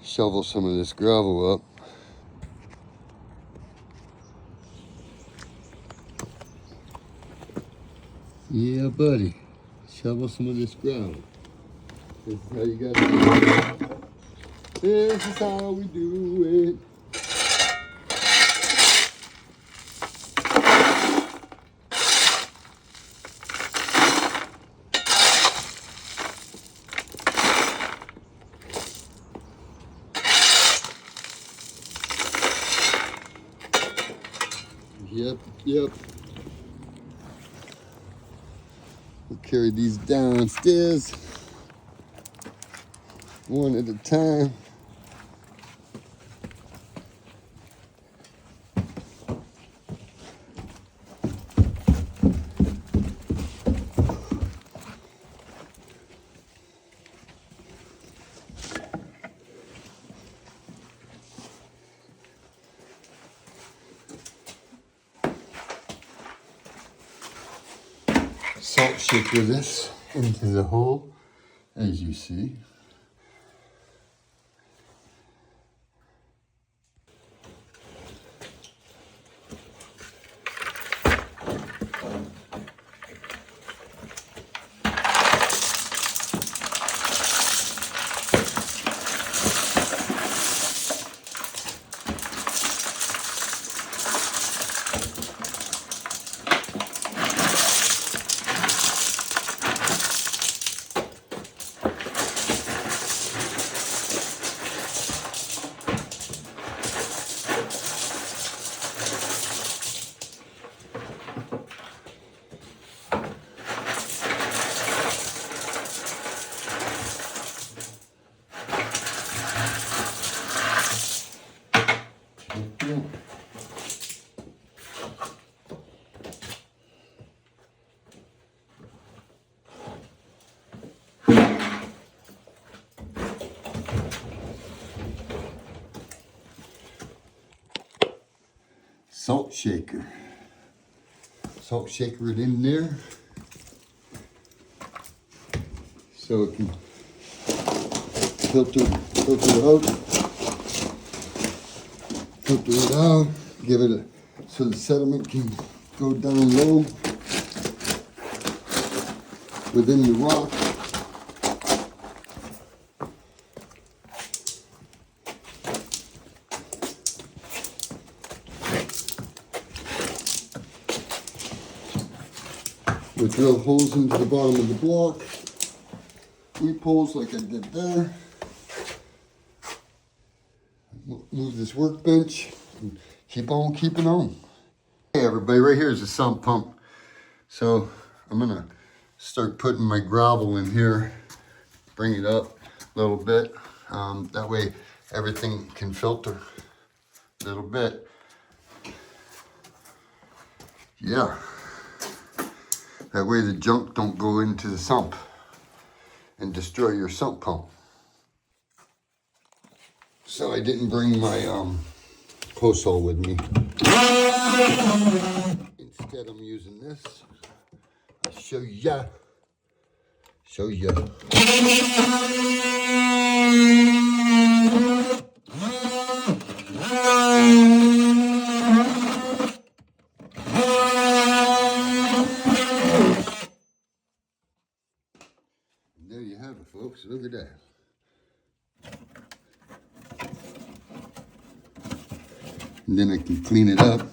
shovel some of this gravel up. Yeah, buddy. Shovel some of this gravel. This is how you gotta do it. This is how we do it. Yep. We'll carry these downstairs one at a time. Salt shaker this into the hole, as you see. Salt shaker. Salt shaker it in there so it can filter it out, give it so the sediment can go down low within the rock. We'll drill holes into the bottom of the block, weep holes like I did there. Move this workbench and keep on keeping on. Hey everybody, right here is a sump pump. So I'm gonna start putting my gravel in here, bring it up a little bit. That way everything can filter a little bit. Yeah. That way the junk don't go into the sump and destroy your sump pump. So I didn't bring my hose saw with me. Instead I'm using this. I'll show ya. There you have it, folks. Look at that. And then I can clean it up.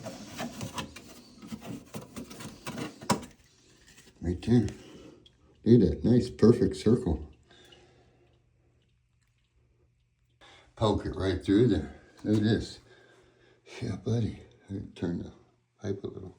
Right there. Look at that. Nice, perfect circle. Poke it right through there. Look at this. Yeah, buddy. Turn the pipe a little.